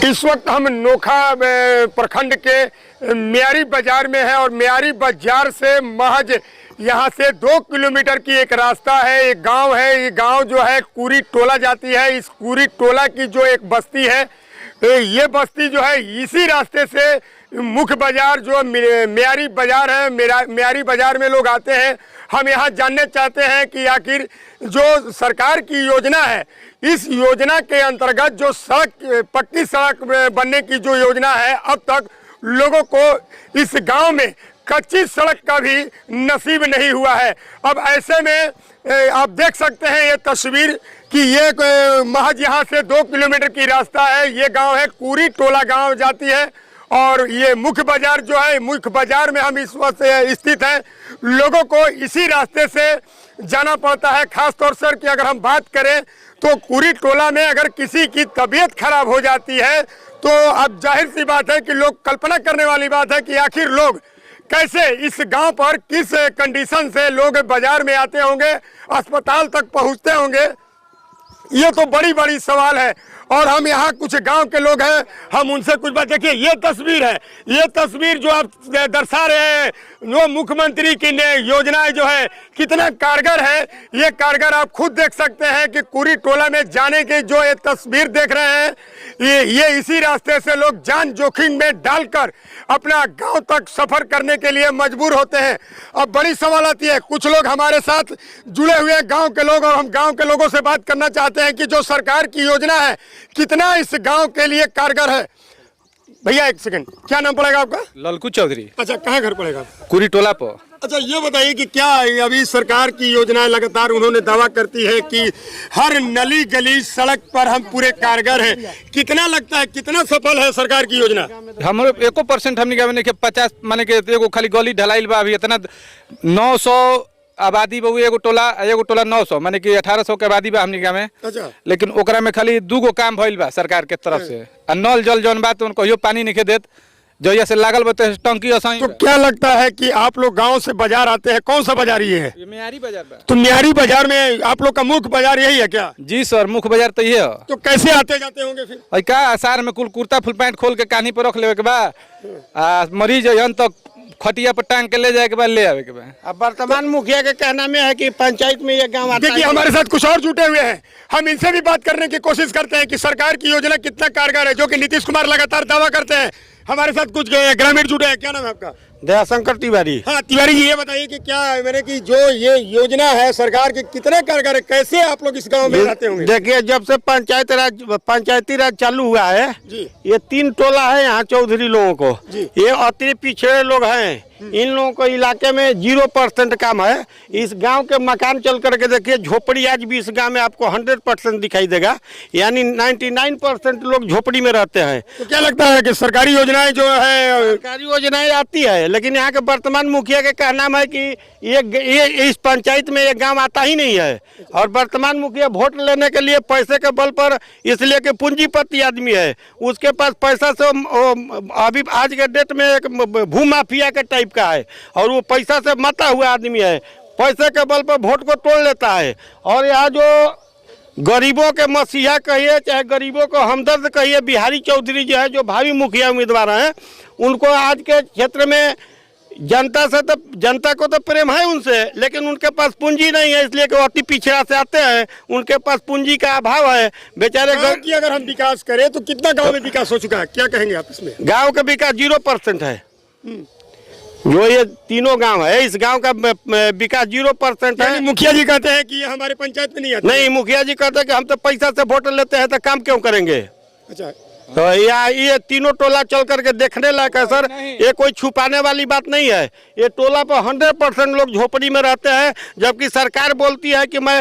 इस वक्त हम नोखा प्रखंड के मियारी बाजार में है और मियारी बाजार से महज यहाँ से 2 किलोमीटर की एक रास्ता है, एक गांव है। ये गांव जो है कुरी टोला जाती है। इस कुरी टोला की जो एक बस्ती है, ये बस्ती जो है इसी रास्ते से मुख्य बाजार जो मियारी बाजार है, मियारी बाजार में लोग आते हैं। हम यहाँ जानने चाहते हैं कि आखिर जो सरकार की योजना है, इस योजना के अंतर्गत जो सड़क, पक्की सड़क बनने की जो योजना है, अब तक लोगों को इस गांव में कच्ची सड़क का भी नसीब नहीं हुआ है। अब ऐसे में आप देख सकते हैं ये तस्वीर कि ये महज यहाँ से 2 किलोमीटर की रास्ता है। ये गांव है कुरी टोला गांव जाती है और ये मुख्य बाजार जो है, मुख्य बाजार में हम इस वक्त स्थित हैं। लोगों को इसी रास्ते से जाना पड़ता है। खास तौर से कि अगर हम बात करें तो कुरी टोला में अगर किसी की तबीयत खराब हो जाती है तो अब जाहिर सी बात है कि लोग कल्पना करने वाली बात है कि आखिर लोग कैसे इस गांव पर किस कंडीशन से लोग बाजार में आते होंगे, अस्पताल तक पहुंचते होंगे। ये तो बड़ी बड़ी सवाल है। और हम यहाँ कुछ गांव के लोग हैं, हम उनसे कुछ बात। देखिए ये तस्वीर है, ये तस्वीर जो आप दर्शा रहे हैं वो मुख्यमंत्री की योजनाएं जो है कितना कारगर है, ये कारगर आप खुद देख सकते हैं कि कुरी टोला में जाने की जो ये तस्वीर देख रहे हैं, ये इसी रास्ते से लोग जान जोखिम में डालकर अपना गांव तक सफर करने के लिए मजबूर होते हैं। अब बड़ी सवाल आती है, कुछ लोग हमारे साथ जुड़े हुए गांव के लोग, और हम गांव के लोगों से बात करना चाहते हैं कि जो सरकार की योजना है कितना इस गांव के लिए कारगर है। भैया एक सेकंड, क्या नाम पड़ेगा आपका? ललकू चौधरी। अच्छा, कहाँ घर पड़ेगा? कुरी टोला पर। अच्छा, ये बताइए कि क्या अभी सरकार की योजनाएं लगातार उन्होंने दावा करती है कि हर नली गली सड़क पर हम पूरे कारगर हैं। कितना लगता है, कितना सफल है सरकार की योजना? हम 1% हमने क्या 50 माने के एगो खाली गली ढलाइल बा। अभी इतना 900 आबादी बहु एगो टोला 900 माने कि 1800 के आबादी बा हमनी में। अच्छा। लेकिन ओकरा में खाली 2 गो काम भइल बा सरकार के तरफ से। नल जल जौन बात उनको कहियो पानी नहीं देत, जो से लागल बते टंकी असाई। तो क्या लगता है कि आप लोग गांव से बाजार आते हैं, कौन सा बाजार ये है? मियारी बाजार बा। तो मियारी बाजार में आप लोग का मुख्य बाजार यही है क्या? जी सर, मुख्य बाजार तो ये है। तो कैसे आते जाते होंगे फिर? क्या आसार में कुल कुर्ता फुल पैंट खोल के कान्ही पर रख लेवे के बा, मरीज जन तो खटिया पर टांग के ले जाए के बाद ले आवे के बाद। अब वर्तमान मुखिया के कहना में है कि पंचायत में ये गांव आता है। देखिए हमारे साथ कुछ और जुटे हुए हैं, हम इनसे भी बात करने की कोशिश करते हैं कि सरकार की योजना कितना कारगर है, जो कि नीतीश कुमार लगातार दावा करते हैं। हमारे साथ कुछ ग्रामीण जुटे हैं। क्या नाम है आपका? दयाशंकर तिवारी। हाँ तिवारी जी, ये बताइए कि क्या मैंने कि जो ये योजना है सरकार की कितने कारगर है, कैसे आप लोग इस गांव में रहते होंगे? देखिए जब से पंचायती राज चालू हुआ है जी, ये 3 टोला है यहाँ चौधरी लोगों को। ये अति पिछड़े लोग हैं, इन लोगों को इलाके में 0% काम है। इस गांव के मकान चल करके देखिए, झोपड़ी आज भी इस गांव में आपको 100% दिखाई देगा, यानी 99% लोग झोपड़ी में रहते हैं। तो क्या लगता है कि सरकारी योजनाएं जो है, सरकारी योजनाएं आती है, लेकिन यहाँ के वर्तमान मुखिया के कहना है कि ये इस पंचायत में ये गांव आता ही नहीं है। और वर्तमान मुखिया वोट लेने के लिए पैसे के बल पर, इसलिए कि पूंजीपति आदमी है, उसके पास पैसा से अभी आज के डेट में एक भू माफिया के टाइप का है और वो पैसा से मता हुआ आदमी है, पैसे के बल पर वोट को तोड़ लेता है। और यहाँ जो गरीबों के मसीहा कहिए चाहे गरीबों को हमदर्द कहिए, बिहारी चौधरी जो है, जो भावी मुखिया उम्मीदवार हैं, उनको आज के क्षेत्र में जनता को तो प्रेम है उनसे, लेकिन उनके पास पूंजी नहीं है, इसलिए कि वो अति पिछड़ा से आते हैं, उनके पास पूंजी का अभाव है बेचारे। गांव की अगर हम विकास करें तो कितना गांव में विकास हो चुका है, क्या कहेंगे आप इसमें? गांव का विकास 0% है। जो ये तीनों गांव है, इस गांव का विकास 0% है। मुखिया जी कहते हैं कि ये हमारे पंचायत में नहीं आता। नहीं, मुखिया जी कहते हैं कि हम तो पैसा से वोट लेते हैं तो काम क्यों करेंगे। अच्छा, तो ये तीनों टोला चल करके देखने लायक है सर, ये कोई छुपाने वाली बात नहीं है। ये टोला पर 100% लोग झोपड़ी में रहते हैं, जबकि सरकार बोलती है कि मैं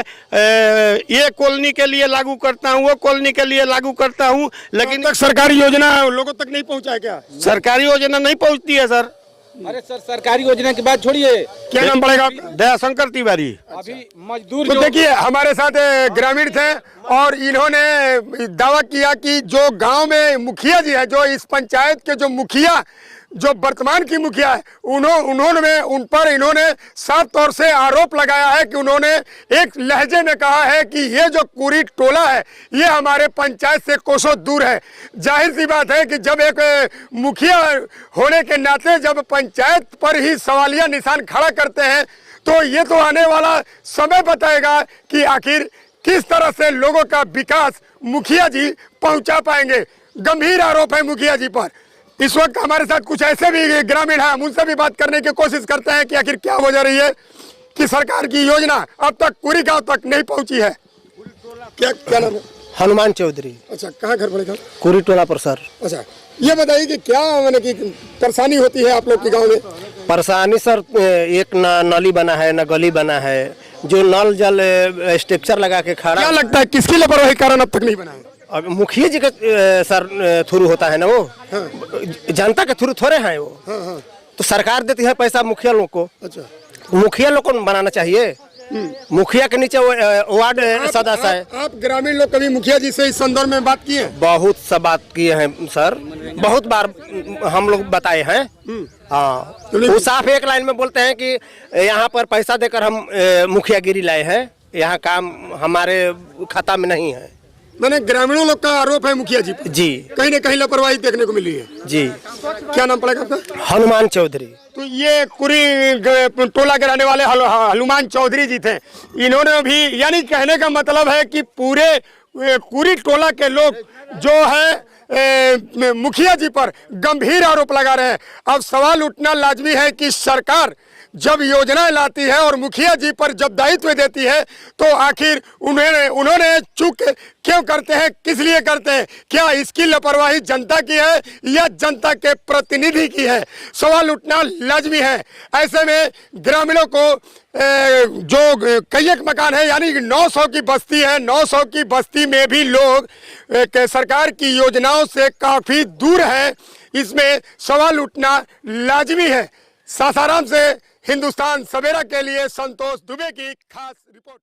ये कॉलोनी के लिए लागू करता हूँ, वो कॉलोनी के लिए लागू करता हूँ, लेकिन तक सरकारी योजना लोगों तक नहीं पहुँचा है क्या? सरकारी योजना नहीं पहुँचती है सर। अरे सर, सरकारी योजना की बात छोड़िए, क्या नाम पड़ेगा आपका? दयाशंकर तिवारी। अभी मजदूर तो देखिए हमारे साथ ग्रामीण थे और इन्होंने दावा किया कि जो गांव में मुखिया जी है, जो इस पंचायत के जो मुखिया जो वर्तमान की मुखिया है इन्होंने साफ तौर से आरोप लगाया है कि उन्होंने एक लहजे में कहा है कि ये जो कुरी टोला है ये हमारे पंचायत से कोसों दूर है। जाहिर सी बात है कि जब एक मुखिया होने के नाते जब पंचायत पर ही सवालिया निशान खड़ा करते हैं तो ये तो आने वाला समय बताएगा कि आखिर किस तरह से लोगों का विकास मुखिया जी पहुंचा पाएंगे। गंभीर आरोप है मुखिया जी पर। इस वक्त हमारे साथ कुछ ऐसे भी ग्रामीण हैं, हम उनसे भी बात करने की कोशिश करते हैं कि आखिर क्या वजह रही है कि सरकार की योजना अब तक पूरी गांव तक नहीं पहुंची है। क्या नाम है? हनुमान चौधरी। अच्छा, कहाँ घर पड़ेगा? कुरी टोला पर सर। अच्छा, ये बताइए कि क्या मैंने कि परेशानी होती है आप लोग के गाँव में? परेशानी सर, एक न नाली बना है न गली बना है, जो नल जल स्ट्रक्चर लगा के खड़ा। क्या लगता है किसकी लापरवाही कारण अब तक नहीं बना है? अब मुखिया जी के सर थ्रू होता है ना वो। हाँ। जनता के थ्रू थोड़े हैं वो। हाँ। तो सरकार देती है पैसा मुखिया लोग को। अच्छा, मुखिया लोग को बनाना चाहिए। मुखिया के नीचे वार्ड सदस्य है। आप ग्रामीण लोग कभी मुखिया जी से इस संदर्भ में बात किए? बहुत सब बात किए हैं सर, बहुत बार हम लोग बताए हैं। हाँ, वो साफ एक लाइन में बोलते हैं कि यहाँ पर पैसा देकर हम मुखियागिरी लाए हैं, यहाँ काम हमारे खाता में नहीं है। मैंने ग्रामीणों लोग का आरोप है मुखिया जी पर। जी, कहीं न कहीं लापरवाही देखने को मिली है। जी। क्या नाम पड़ेगा आपका? हनुमान चौधरी। तो ये कुरी टोला के रहने वाले हनुमान चौधरी जी थे। इन्होंने भी, यानी कहने का मतलब है कि पूरे कुरी टोला के लोग जो है मुखिया जी पर गंभीर आरोप लगा रहे हैं। अब सवाल उठना लाजमी है कि सरकार जब योजनाएं लाती है और मुखिया जी पर जब दायित्व देती है तो आखिर उन्होंने चूक क्यों करते हैं, किस लिए करते हैं? क्या इसकी लापरवाही जनता की है या जनता के प्रतिनिधि की है? सवाल उठना लाजमी है। ऐसे में ग्रामीणों को जो कई एक मकान है, यानी 900 की बस्ती है, 900 की बस्ती में भी लोग सरकार की योजनाओं से काफी दूर है। इसमें सवाल उठना लाजमी है। सासाराम से हिंदुस्तान सवेरा के लिए संतोष दुबे की खास रिपोर्ट।